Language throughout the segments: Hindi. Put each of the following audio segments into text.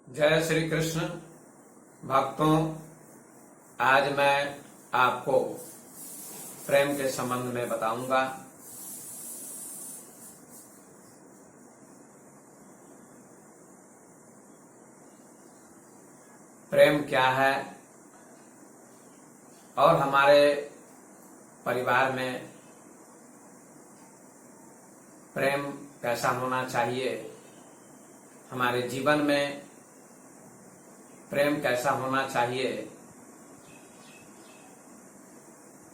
जय श्री कृष्ण भक्तों। आज मैं आपको प्रेम के संबंध में बताऊंगा। प्रेम क्या है और हमारे परिवार में प्रेम कैसा होना चाहिए, हमारे जीवन में प्रेम कैसा होना चाहिए।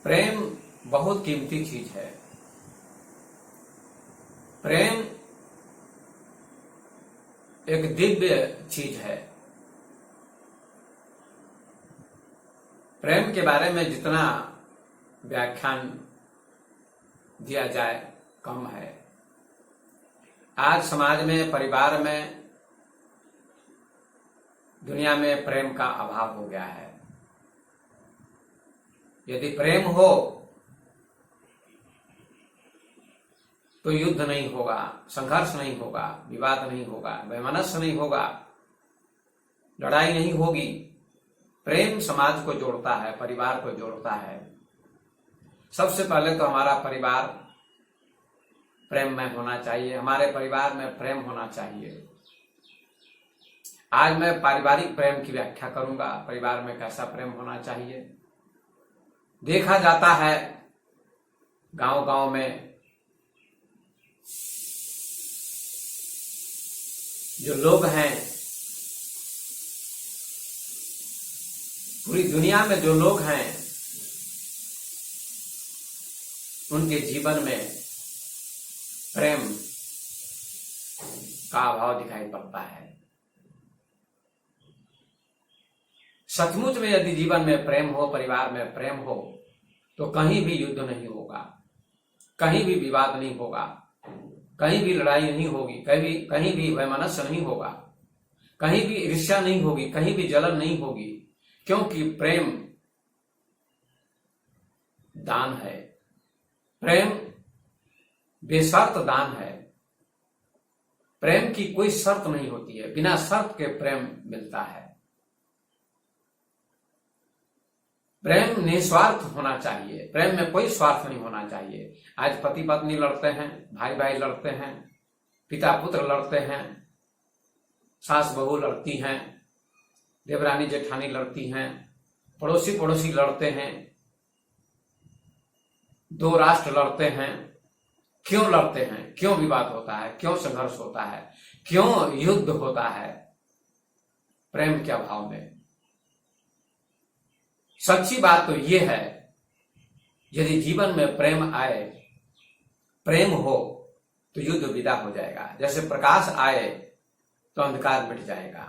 प्रेम बहुत कीमती चीज है। प्रेम एक दिव्य चीज है। प्रेम के बारे में जितना व्याख्यान दिया जाए कम है। आज समाज में, परिवार में, दुनिया में प्रेम का अभाव हो गया है। यदि प्रेम हो तो युद्ध नहीं होगा, संघर्ष नहीं होगा, विवाद नहीं होगा, वैमनस्य नहीं होगा, लड़ाई नहीं होगी। प्रेम समाज को जोड़ता है, परिवार को जोड़ता है। सबसे पहले तो हमारा परिवार प्रेममय होना चाहिए। हमारे परिवार में प्रेम होना चाहिए। आज मैं पारिवारिक प्रेम की व्याख्या करूंगा। परिवार में कैसा प्रेम होना चाहिए। देखा जाता है गांव-गांव में जो लोग हैं, पूरी दुनिया में जो लोग हैं, उनके जीवन में प्रेम का अभाव दिखाई पड़ता है। सचमुच में यदि जीवन में प्रेम हो, परिवार में प्रेम हो, तो कहीं भी युद्ध नहीं होगा, कहीं भी विवाद नहीं होगा, कहीं भी लड़ाई नहीं होगी, कहीं भी वैमनस्य नहीं होगा, कहीं भी ईर्ष्या नहीं होगी, कहीं भी जलन नहीं होगी। क्योंकि प्रेम दान है। प्रेम बेशर्त दान है। प्रेम की कोई शर्त नहीं होती है। बिना शर्त के प्रेम मिलता है। प्रेम निस्वार्थ होना चाहिए। प्रेम में कोई स्वार्थ नहीं होना चाहिए। आज पति पत्नी लड़ते हैं, भाई भाई लड़ते हैं, पिता पुत्र लड़ते हैं, सास बहू लड़ती हैं, देवरानी जेठानी लड़ती हैं, पड़ोसी पड़ोसी लड़ते हैं, दो राष्ट्र लड़ते हैं। क्यों लड़ते हैं? क्यों विवाद होता है? क्यों संघर्ष होता है? क्यों युद्ध होता है? प्रेम के अभाव में। सच्ची बात तो ये है, यदि जीवन में प्रेम आए, प्रेम हो, तो युद्ध विदा हो जाएगा। जैसे प्रकाश आए तो अंधकार मिट जाएगा।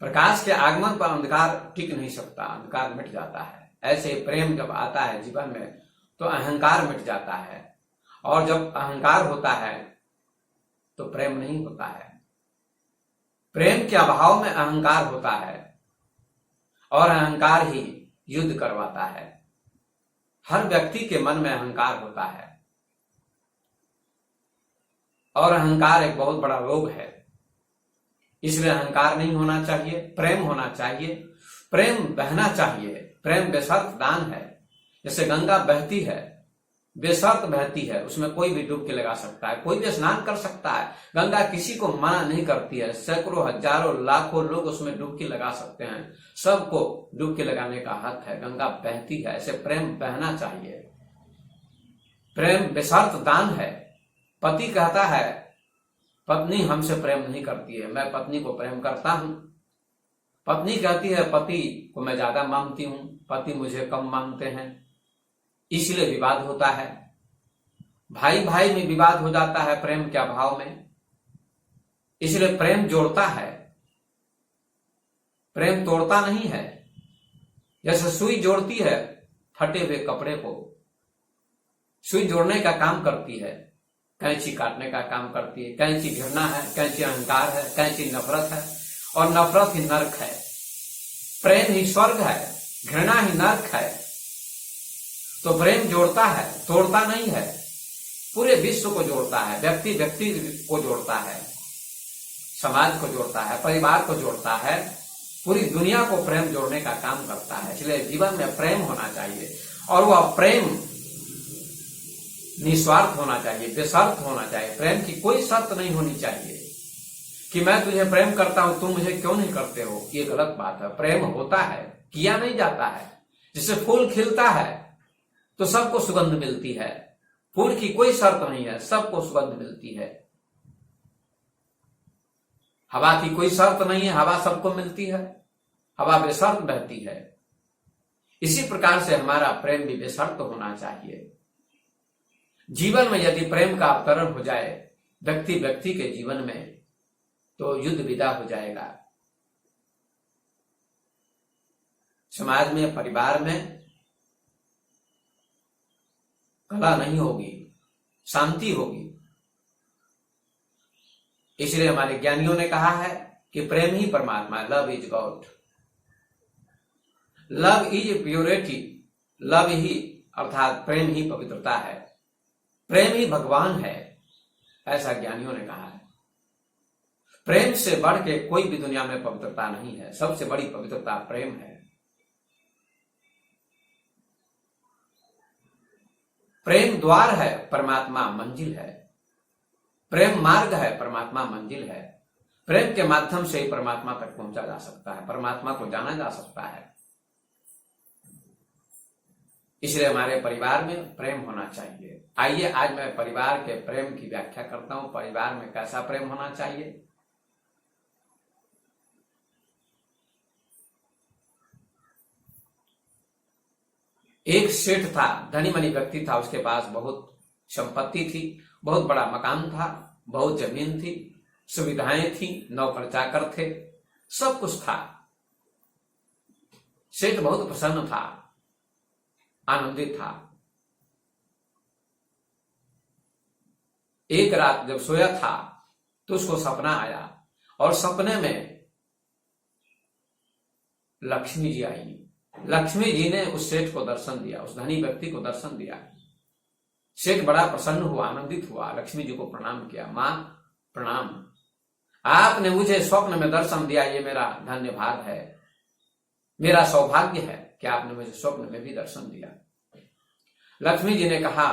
प्रकाश के आगमन पर अंधकार टिक नहीं सकता, अंधकार मिट जाता है। ऐसे प्रेम जब आता है जीवन में तो अहंकार मिट जाता है। और जब अहंकार होता है तो प्रेम नहीं होता है। प्रेम के अभाव में अहंकार होता है और अहंकार ही युद्ध करवाता है। हर व्यक्ति के मन में अहंकार होता है और अहंकार एक बहुत बड़ा रोग है। इसलिए अहंकार नहीं होना चाहिए, प्रेम होना चाहिए। प्रेम बहना चाहिए। प्रेम बेशर्त दान है। जैसे गंगा बहती है, बेशर्त बहती है, उसमें कोई भी डुबकी लगा सकता है, कोई भी स्नान कर सकता है। गंगा किसी को मना नहीं करती है। सैकड़ों, हजारों, लाखों लोग उसमें डुबकी लगा सकते हैं। सबको डुबकी लगाने का हक है। गंगा बहती है। ऐसे प्रेम बहना चाहिए। प्रेम बेशर्त दान है। पति कहता है पत्नी हमसे प्रेम नहीं करती है, मैं पत्नी को प्रेम करता हूं। पत्नी कहती है पति को मैं ज्यादा मानती हूं, पति मुझे कम मानते हैं। इसलिए विवाद होता है। भाई भाई में विवाद हो जाता है प्रेम के अभाव में। इसलिए प्रेम जोड़ता है, प्रेम तोड़ता नहीं है। जैसे सुई जोड़ती है फटे हुए कपड़े को, सुई जोड़ने का काम करती है, कैंची काटने का काम करती है। कैंची घृणा है, कैंची अहंकार है, कैंची नफरत है और नफरत ही नरक है। प्रेम ही स्वर्ग है, घृणा ही नरक है। तो प्रेम जोड़ता है, तोड़ता नहीं है। पूरे विश्व को जोड़ता है, व्यक्ति व्यक्ति को जोड़ता है, समाज को जोड़ता है, परिवार को जोड़ता है, पूरी दुनिया को प्रेम जोड़ने का काम करता है। इसलिए जीवन में प्रेम होना चाहिए और वह प्रेम निस्वार्थ होना चाहिए, बेशर्त होना चाहिए। प्रेम की कोई शर्त नहीं होनी चाहिए कि मैं तुझे प्रेम करता हूं, तुम मुझे क्यों नहीं करते हो। ये गलत बात है। प्रेम होता है, किया नहीं जाता है। जैसे फूल खिलता है तो सबको सुगंध मिलती है, फूल की कोई शर्त नहीं है, सबको सुगंध मिलती है। हवा की कोई शर्त नहीं है, हवा सबको मिलती है, हवा बेशर्त बहती है। इसी प्रकार से हमारा प्रेम भी बेशर्त होना चाहिए। जीवन में यदि प्रेम का अवतरण हो जाए व्यक्ति व्यक्ति के जीवन में, तो युद्ध विदा हो जाएगा। समाज में, परिवार में कलह नहीं होगी, शांति होगी। इसलिए हमारे ज्ञानियों ने कहा है कि प्रेम ही परमात्मा, love is God, love is purity, love ही अर्थात प्रेम ही पवित्रता है, प्रेम ही भगवान है, ऐसा ज्ञानियों ने कहा है। प्रेम से बढ़ के कोई भी दुनिया में पवित्रता नहीं है, सबसे बड़ी पवित्रता प्रेम है। प्रेम द्वार है, परमात्मा मंजिल है। प्रेम मार्ग है, परमात्मा मंजिल है। प्रेम के माध्यम से ही परमात्मा तक पहुंचा जा सकता है, परमात्मा को जाना जा सकता है। इसलिए हमारे परिवार में प्रेम होना चाहिए। आइए आज मैं परिवार के प्रेम की व्याख्या करता हूं। परिवार में कैसा प्रेम होना चाहिए। एक सेठ था, धनी मनी व्यक्ति था, उसके पास बहुत संपत्ति थी, बहुत बड़ा मकान था, बहुत जमीन थी, सुविधाएं थी, नौकर चाकर थे, सब कुछ था। सेठ बहुत प्रसन्न था, आनंदित था। एक रात जब सोया था तो उसको सपना आया और सपने में लक्ष्मी जी आई। लक्ष्मी जी ने उस सेठ को दर्शन दिया, उस धनी व्यक्ति को दर्शन दिया। सेठ बड़ा प्रसन्न हुआ, आनंदित हुआ, लक्ष्मी जी को प्रणाम किया। मां प्रणाम, आपने मुझे स्वप्न में दर्शन दिया, ये मेरा धन्यवाद है, मेरा सौभाग्य है कि आपने मुझे स्वप्न में भी दर्शन दिया। लक्ष्मी जी ने कहा,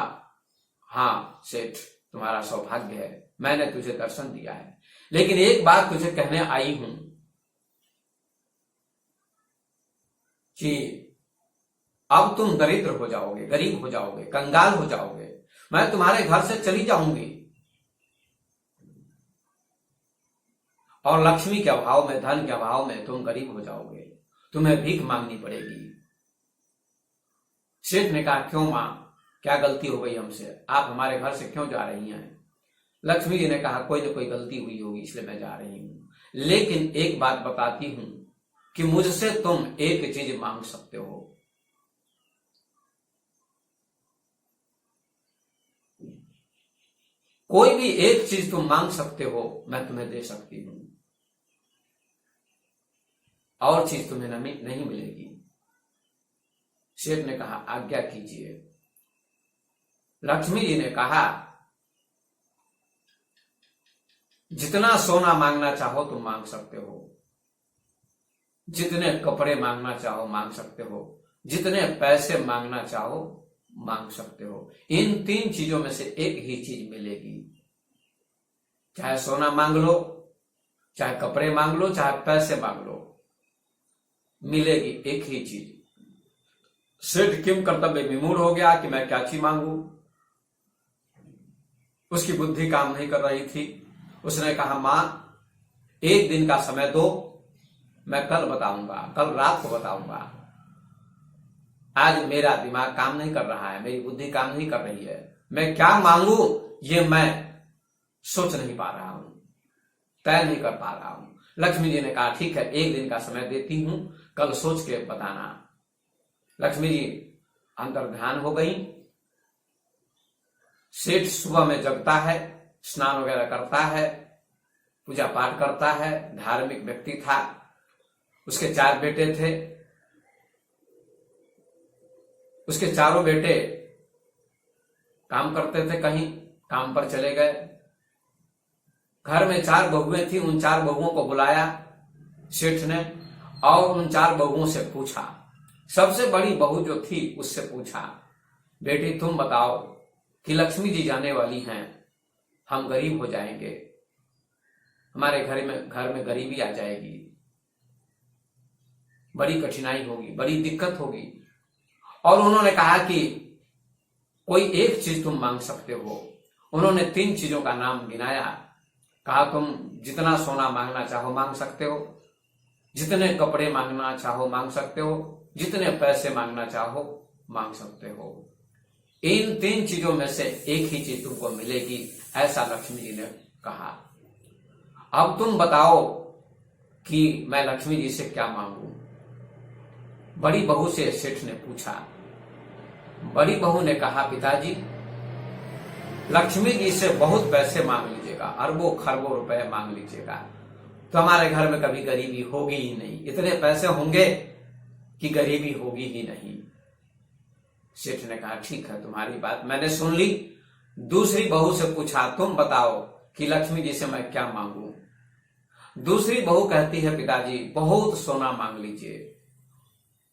हाँ सेठ, तुम्हारा सौभाग्य है, मैंने तुझे दर्शन दिया है, लेकिन एक बात तुझे कहने आई हूं कि अब तुम दरिद्र हो जाओगे, गरीब हो जाओगे, कंगाल हो जाओगे, मैं तुम्हारे घर से चली जाऊंगी और लक्ष्मी के अभाव में, धन के अभाव में तुम गरीब हो जाओगे, तुम्हें भीख मांगनी पड़ेगी। सेठ ने कहा, क्यों मां, क्या गलती हो गई हमसे, आप हमारे घर से क्यों जा रही हैं। लक्ष्मी जी ने कहा, कोई ना कोई गलती हुई होगी इसलिए मैं जा रही हूं, लेकिन एक बात बताती हूं कि मुझसे तुम एक चीज मांग सकते हो। कोई भी एक चीज तुम मांग सकते हो, मैं तुम्हें दे सकती हूं, और चीज तुम्हें नहीं मिलेगी। सेठ ने कहा, आज्ञा कीजिए। लक्ष्मी जी ने कहा, जितना सोना मांगना चाहो तुम मांग सकते हो, जितने कपड़े मांगना चाहो मांग सकते हो, जितने पैसे मांगना चाहो मांग सकते हो। इन तीन चीजों में से एक ही चीज मिलेगी। चाहे सोना मांग लो, चाहे कपड़े मांग लो, चाहे पैसे मांग लो, मिलेगी एक ही चीज। सेठ किम कर्तव्य विमूढ़ हो गया कि मैं क्या चीज मांगू। उसकी बुद्धि काम नहीं कर रही थी। उसने कहा, मां एक दिन का समय दो, मैं कल बताऊंगा, कल रात को बताऊंगा। आज मेरा दिमाग काम नहीं कर रहा है, मेरी बुद्धि काम नहीं कर रही है, मैं क्या मांगू ये मैं सोच नहीं पा रहा हूं, तय नहीं कर पा रहा हूं। लक्ष्मी जी ने कहा, ठीक है, एक दिन का समय देती हूं, कल सोच के बताना। लक्ष्मी जी अंतर ध्यान हो गई। सेठ सुबह में जगता है, स्नान वगैरह करता है, पूजा पाठ करता है, धार्मिक व्यक्ति था। उसके 4 बेटे थे। उसके चारों बेटे काम करते थे, कहीं काम पर चले गए। घर में 4 बहुएं थी, उन 4 बहुओं को बुलाया सेठ ने और उन 4 बहुओं से पूछा। सबसे बड़ी बहू जो थी उससे पूछा, बेटी तुम बताओ कि लक्ष्मी जी जाने वाली हैं, हम गरीब हो जाएंगे, हमारे घर में गरीबी आ जाएगी, बड़ी कठिनाई होगी, बड़ी दिक्कत होगी। और उन्होंने कहा कि कोई एक चीज तुम मांग सकते हो। उन्होंने 3 चीजों का नाम गिनाया। कहा तुम जितना सोना मांगना चाहो मांग सकते हो, जितने कपड़े मांगना चाहो मांग सकते हो, जितने पैसे मांगना चाहो मांग सकते हो। इन 3 चीजों में से एक ही चीज तुमको मिलेगी, ऐसा लक्ष्मी जी ने कहा। अब तुम बताओ कि मैं लक्ष्मी जी से क्या मांगू। बड़ी बहू से सेठ ने पूछा। बड़ी बहू ने कहा, पिताजी लक्ष्मी जी से बहुत पैसे मांग लीजिएगा, अरबों खरबों रुपए मांग लीजिएगा, तो हमारे घर में कभी गरीबी होगी ही नहीं। इतने पैसे होंगे कि गरीबी होगी ही नहीं। सेठ ने कहा, ठीक है तुम्हारी बात मैंने सुन ली। दूसरी बहू से पूछा, तुम बताओ कि लक्ष्मी जी से मैं क्या मांगू। दूसरी बहू कहती है, पिताजी बहुत सोना मांग लीजिए,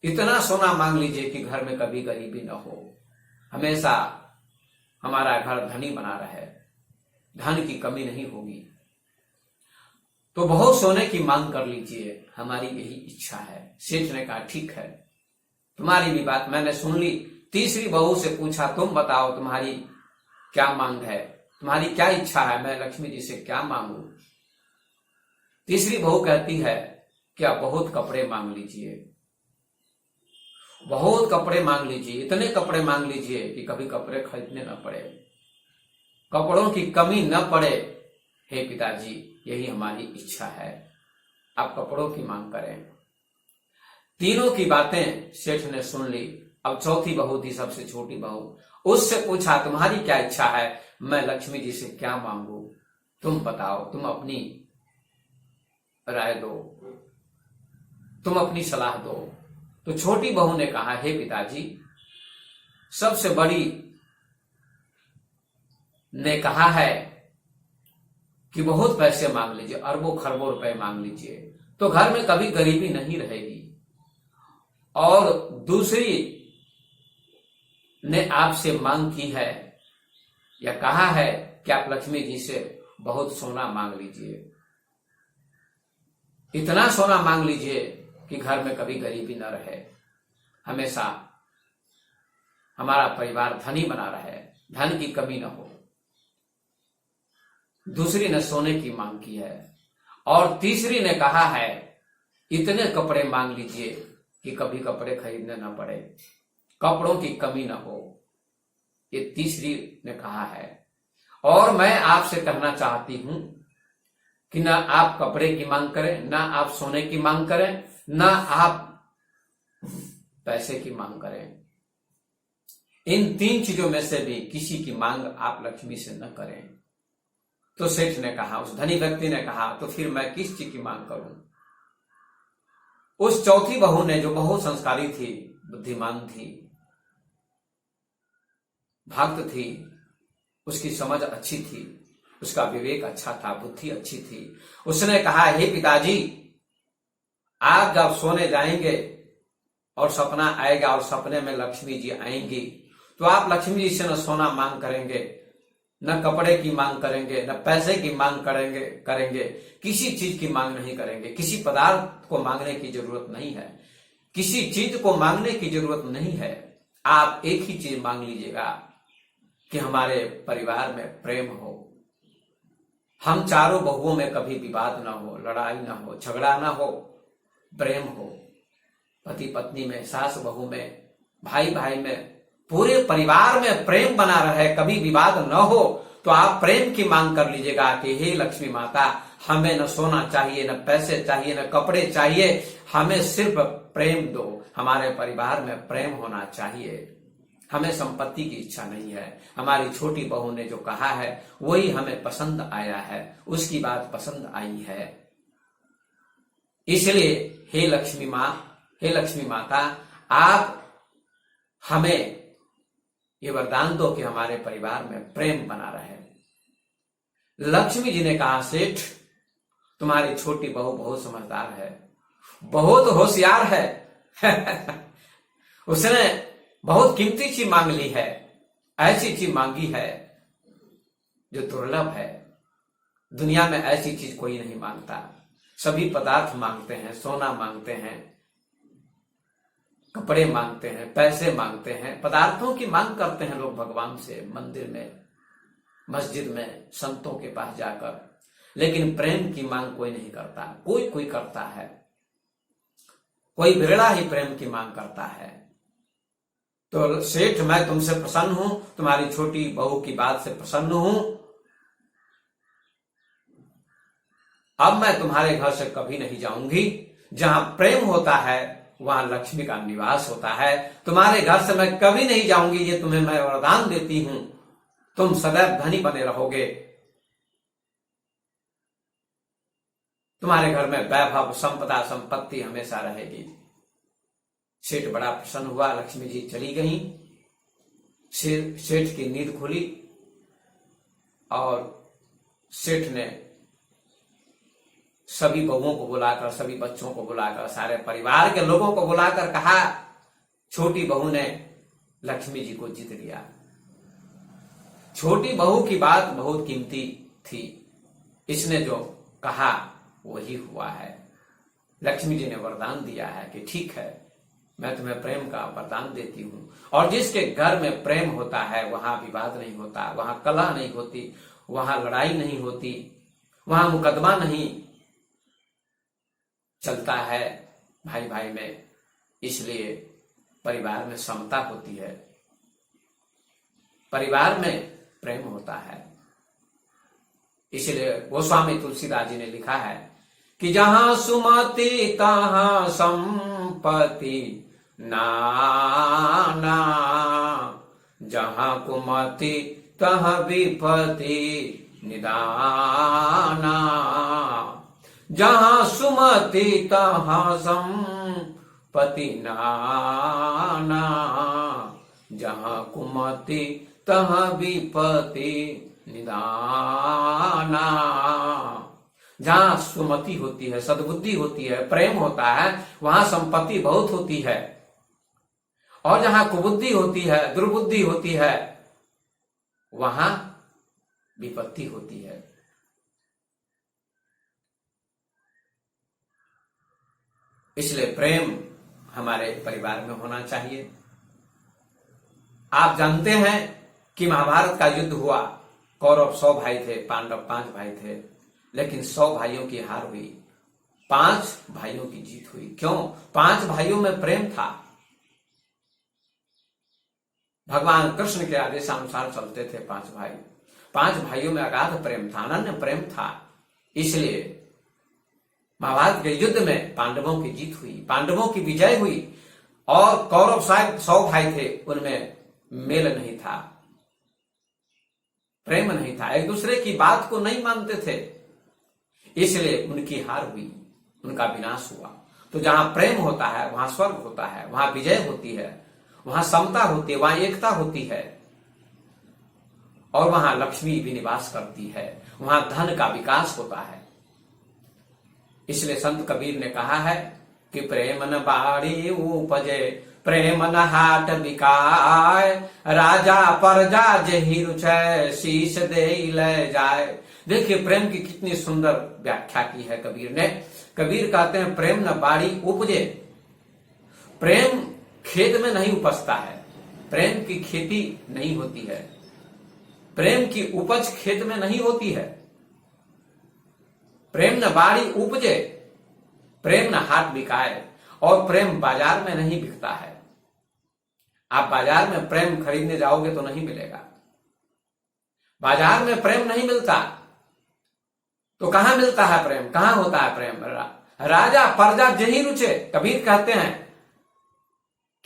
इतना सोना मांग लीजिए कि घर में कभी गरीबी न हो, हमेशा हमारा घर धनी बना रहे, धन की कमी नहीं होगी। तो बहुत सोने की मांग कर लीजिए, हमारी यही इच्छा है। सेठ ने कहा, ठीक है तुम्हारी भी बात मैंने सुन ली। तीसरी बहू से पूछा, तुम बताओ तुम्हारी क्या मांग है, तुम्हारी क्या इच्छा है, मैं लक्ष्मी जी से क्या मांगू। तीसरी बहू कहती है, क्या बहुत कपड़े मांग लीजिए, बहुत कपड़े मांग लीजिए, इतने कपड़े मांग लीजिए कि कभी कपड़े खरीदने न पड़े, कपड़ों की कमी न पड़े। हे पिताजी यही हमारी इच्छा है, आप कपड़ों की मांग करें। तीनों की बातें सेठ ने सुन ली। अब चौथी बहू थी, सबसे छोटी बहू, उससे पूछा, तुम्हारी क्या इच्छा है, मैं लक्ष्मी जी से क्या मांगू, तुम बताओ, तुम अपनी राय दो, तुम अपनी सलाह दो। तो छोटी बहू ने कहा, हे पिताजी सबसे बड़ी ने कहा है कि बहुत पैसे मांग लीजिए, अरबों खरबों रुपए मांग लीजिए, तो घर में कभी गरीबी नहीं रहेगी। और दूसरी ने आपसे मांग की है या कहा है कि आप लक्ष्मी जी से बहुत सोना मांग लीजिए, इतना सोना मांग लीजिए कि घर में कभी गरीबी न रहे, हमेशा हमारा परिवार धनी बना रहे, धन की कमी न हो। दूसरी ने सोने की मांग की है और तीसरी ने कहा है इतने कपड़े मांग लीजिए कि कभी कपड़े खरीदने न पड़े, कपड़ों की कमी न हो, ये तीसरी ने कहा है। और मैं आपसे कहना चाहती हूं कि ना आप कपड़े की मांग करें, ना आप सोने की मांग करें, ना आप पैसे की मांग करें। इन 3 चीजों में से भी किसी की मांग आप लक्ष्मी से न करें। तो सेठ ने कहा, उस धनी व्यक्ति ने कहा, तो फिर मैं किस चीज की मांग करूं। उस चौथी बहू ने, जो बहुत संस्कारी थी, बुद्धिमान थी, भक्त थी, उसकी समझ अच्छी थी, उसका विवेक अच्छा था, बुद्धि अच्छी थी, उसने कहा, हे पिताजी आप जब सोने जाएंगे और सपना आएगा और सपने में लक्ष्मी जी आएंगी, तो आप लक्ष्मी जी से न सोना मांग करेंगे, न कपड़े की मांग करेंगे, न पैसे की मांग करेंगे, किसी चीज की मांग नहीं करेंगे, किसी पदार्थ को मांगने की जरूरत नहीं है, किसी चीज को मांगने की जरूरत नहीं है। आप एक ही चीज मांग लीजिएगा कि हमारे परिवार में प्रेम हो, हम चारों बहुओं में कभी विवाद ना हो, लड़ाई ना हो, झगड़ा ना हो, प्रेम हो, पति पत्नी में, सास बहू में, भाई भाई में, पूरे परिवार में प्रेम बना रहे, कभी विवाद न हो। तो आप प्रेम की मांग कर लीजिएगा कि हे लक्ष्मी माता, हमें न सोना चाहिए, न पैसे चाहिए, न कपड़े चाहिए, हमें सिर्फ प्रेम दो, हमारे परिवार में प्रेम होना चाहिए, हमें संपत्ति की इच्छा नहीं है। हमारी छोटी बहू ने जो कहा है वही हमें पसंद आया है, उसकी बात पसंद आई है। इसलिए हे लक्ष्मी माँ, हे लक्ष्मी माता, आप हमें ये वरदान दो कि हमारे परिवार में प्रेम बना रहे। लक्ष्मी जी ने कहा, सेठ तुम्हारी छोटी बहू बहुत समझदार है, बहुत होशियार है। उसने बहुत कीमती चीज मांग ली है, ऐसी चीज मांगी है जो दुर्लभ है। दुनिया में ऐसी चीज कोई नहीं मांगता। सभी पदार्थ मांगते हैं, सोना मांगते हैं, कपड़े मांगते हैं, पैसे मांगते हैं, पदार्थों की मांग करते हैं लोग भगवान से, मंदिर में, मस्जिद में, संतों के पास जाकर। लेकिन प्रेम की मांग कोई नहीं करता। कोई कोई करता है, कोई बिरला ही प्रेम की मांग करता है। तो सेठ मैं तुमसे प्रसन्न हूं, तुम्हारी छोटी बहू की बात से प्रसन्न हूं। अब मैं तुम्हारे घर से कभी नहीं जाऊंगी। जहां प्रेम होता है वहां लक्ष्मी का निवास होता है। तुम्हारे घर से मैं कभी नहीं जाऊंगी, ये तुम्हें मैं वरदान देती हूं। तुम सदैव धनी बने रहोगे। तुम्हारे घर में वैभव, संपदा, संपत्ति हमेशा रहेगी। सेठ बड़ा प्रसन्न हुआ। लक्ष्मी जी चली गई। सेठ की नींद खुली और सेठ ने सभी बहुओं को बुलाकर, सभी बच्चों को बुलाकर, सारे परिवार के लोगों को बुलाकर कहा, छोटी बहू ने लक्ष्मी जी को जीत लिया। छोटी बहू की बात बहुत कीमती थी। इसने जो कहा वही हुआ है। लक्ष्मी जी ने वरदान दिया है कि ठीक है, मैं तुम्हें प्रेम का वरदान देती हूं। और जिसके घर में प्रेम होता है वहां विवाद नहीं होता, वहां कलह नहीं होती, वहां लड़ाई नहीं होती, वहां मुकदमा नहीं चलता है भाई भाई में। इसलिए परिवार में समता होती है, परिवार में प्रेम होता है। इसलिए गोस्वामी तुलसीदास जी ने लिखा है कि जहां सुमति तहां संपत्ति नाना, जहां कुमति तहां विपत्ति निदाना, जहां सुमति तहां संपत्ति नाना, जहां कुमति तहां विपत्ति निदाना। जहां सुमति होती है, सद्बुद्धि होती है, प्रेम होता है, वहां संपत्ति बहुत होती है। और जहां कुबुद्धि होती है, दुर्बुद्धि होती है, वहां विपत्ति होती है। इसलिए प्रेम हमारे परिवार में होना चाहिए। आप जानते हैं कि महाभारत का युद्ध हुआ। कौरव 100 भाई थे, पांडव 5 भाई थे, लेकिन 100 भाइयों की हार हुई, 5 भाइयों की जीत हुई। क्यों? 5 भाइयों में प्रेम था। भगवान कृष्ण के आदेशानुसार चलते थे 5 भाई। 5 भाइयों में अगाध प्रेम था, अनन्य प्रेम था। इसलिए महाभारत के युद्ध में पांडवों की जीत हुई, पांडवों की विजय हुई। और कौरव शायद 100 भाई थे, उनमें मेल नहीं था, प्रेम नहीं था, एक दूसरे की बात को नहीं मानते थे। इसलिए उनकी हार हुई, उनका विनाश हुआ। तो जहां प्रेम होता है वहां स्वर्ग होता है, वहां विजय होती है, वहां समता होती है, वहां एकता होती है, और वहां लक्ष्मी भी निवास करती है, वहां धन का विकास होता है। इसलिए संत कबीर ने कहा है कि प्रेम न बाड़ी उपजे, प्रेम न हाट बिकाय, राजा प्रजा जेहि रुचै, शीश दे ले जाए। देखिए प्रेम की कितनी सुंदर व्याख्या की है कबीर ने। कबीर कहते हैं प्रेम न बाड़ी उपजे। प्रेम खेत में नहीं उपजता है, प्रेम की खेती नहीं होती है, प्रेम की उपज खेत में नहीं होती है। प्रेम न बाड़ी उपजे, प्रेम न हाट बिकाए। और प्रेम बाजार में नहीं बिकता है। आप बाजार में प्रेम खरीदने जाओगे तो नहीं मिलेगा, बाजार में प्रेम नहीं मिलता। तो कहां मिलता है प्रेम? कहां होता है प्रेम? राजा प्रजा जेहि रुचे। कबीर कहते हैं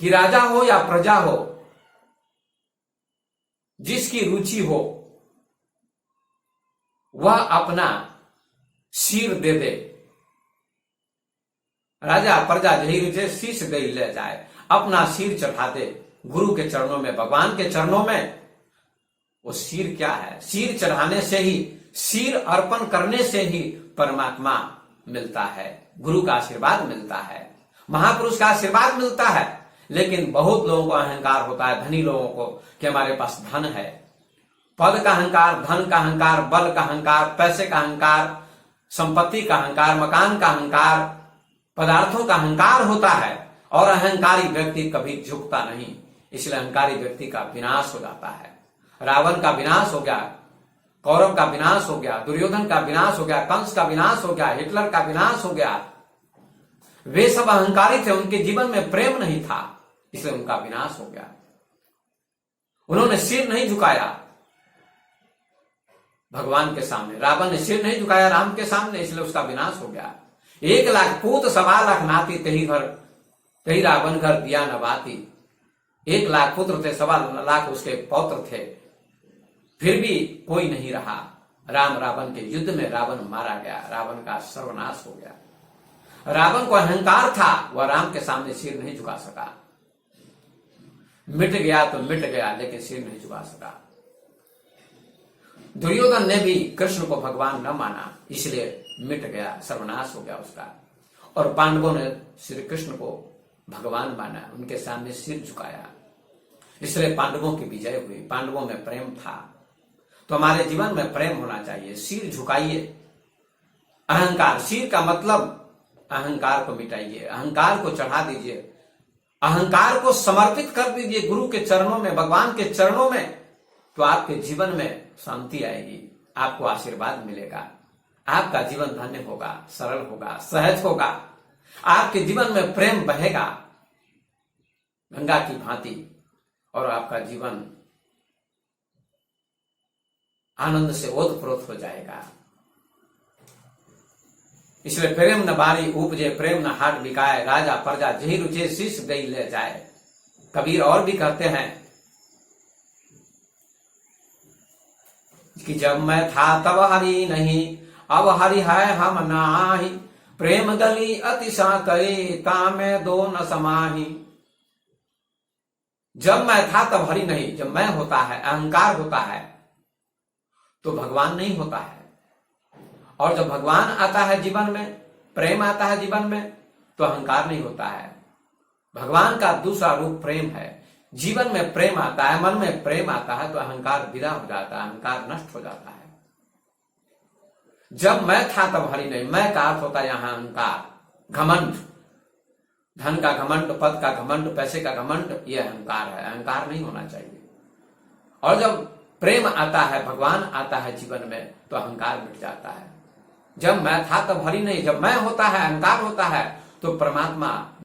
कि राजा हो या प्रजा हो, जिसकी रुचि हो वह अपना सिर दे दे। राजा प्रजा जेहि रुचे, शीश दे ले जाए, अपना सिर चढ़ा दे गुरु के चरणों में, भगवान के चरणों में। वो सिर क्या है? सिर चढ़ाने से ही सिर अर्पण करने से ही परमात्मा मिलता है, गुरु का आशीर्वाद मिलता है, महापुरुष का आशीर्वाद मिलता है। लेकिन बहुत लोगों को अहंकार होता है, धनी लोगों को, कि हमारे पास धन है। पद का अहंकार, धन का अहंकार, बल का अहंकार, पैसे का अहंकार, संपत्ति का अहंकार, मकान का अहंकार, पदार्थों का अहंकार होता है। और अहंकारी व्यक्ति कभी झुकता नहीं, इसलिए अहंकारी व्यक्ति का विनाश हो जाता है। रावण का विनाश हो गया, कौरव का विनाश हो गया, दुर्योधन का विनाश हो गया, कंस का विनाश हो गया, हिटलर का विनाश हो गया। वे सब अहंकारी थे, उनके जीवन में प्रेम नहीं था, इसलिए उनका विनाश हो गया। उन्होंने सिर नहीं झुकाया भगवान के सामने, रावण ने सिर नहीं झुकाया राम के सामने, इसलिए उसका विनाश हो गया। 1,00,000 पूत 1,25,00,000 नाती, तेही रावण घर दिया न बाती। 1,00,000 पुत्र थे, 1,25,00,000 उसके पौत्र थे, फिर भी कोई नहीं रहा। राम रावण के युद्ध में रावण मारा गया, रावण का सर्वनाश हो गया। रावण को अहंकार था, वह राम के सामने सिर नहीं झुका सका। मिट गया तो मिट गया, लेकिन सिर नहीं झुका सका। दुर्योधन ने भी कृष्ण को भगवान न माना, इसलिए मिट गया, सर्वनाश हो गया उसका। और पांडवों ने श्री कृष्ण को भगवान माना, उनके सामने सिर झुकाया, इसलिए पांडवों की विजय हुई। पांडवों में प्रेम था। तो हमारे जीवन में प्रेम होना चाहिए। सिर झुकाइए। अहंकार, सिर का मतलब अहंकार को मिटाइए, अहंकार को चढ़ा दीजिए, अहंकार को समर्पित कर दीजिए गुरु के चरणों में, भगवान के चरणों में। तो आपके जीवन में शांति आएगी, आपको आशीर्वाद मिलेगा, आपका जीवन धन्य होगा, सरल होगा, सहज होगा। आपके जीवन में प्रेम बहेगा गंगा की भांति, और आपका जीवन आनंद से ओतप्रोत हो जाएगा। इसलिए प्रेम न बारी उपजे, प्रेम न हाट बिकाए, राजा प्रजा जही रुचे शीश गई ले जाए। कबीर और भी कहते हैं कि जब मैं था तब हरि नहीं, अब हरि है हम नाही, प्रेम गली अतिशा करे, तामे दो न समाही। जब मैं था तब हरि नहीं, जब मैं होता है, अहंकार होता है, तो भगवान नहीं होता है। और जब भगवान आता है जीवन में, प्रेम आता है जीवन में, तो अहंकार नहीं होता है। भगवान का दूसरा रूप प्रेम है। जीवन में प्रेम आता है, मन में प्रेम आता है, तो अहंकार विदा हो जाता है, अहंकार नष्ट हो जाता है। जब मैं था तब हरि नहीं, मैं का अर्थ होता है यहां अहंकार, घमंड, धन का घमंड, पद का घमंड, पैसे का घमंड, यह अहंकार है। अहंकार नहीं होना चाहिए। और जब प्रेम आता है, भगवान आता है जीवन में, तो अहंकार मिट जाता है। जब मैं था तब हरि नहीं, जब मैं होता है, अहंकार होता है, तो परमात्मा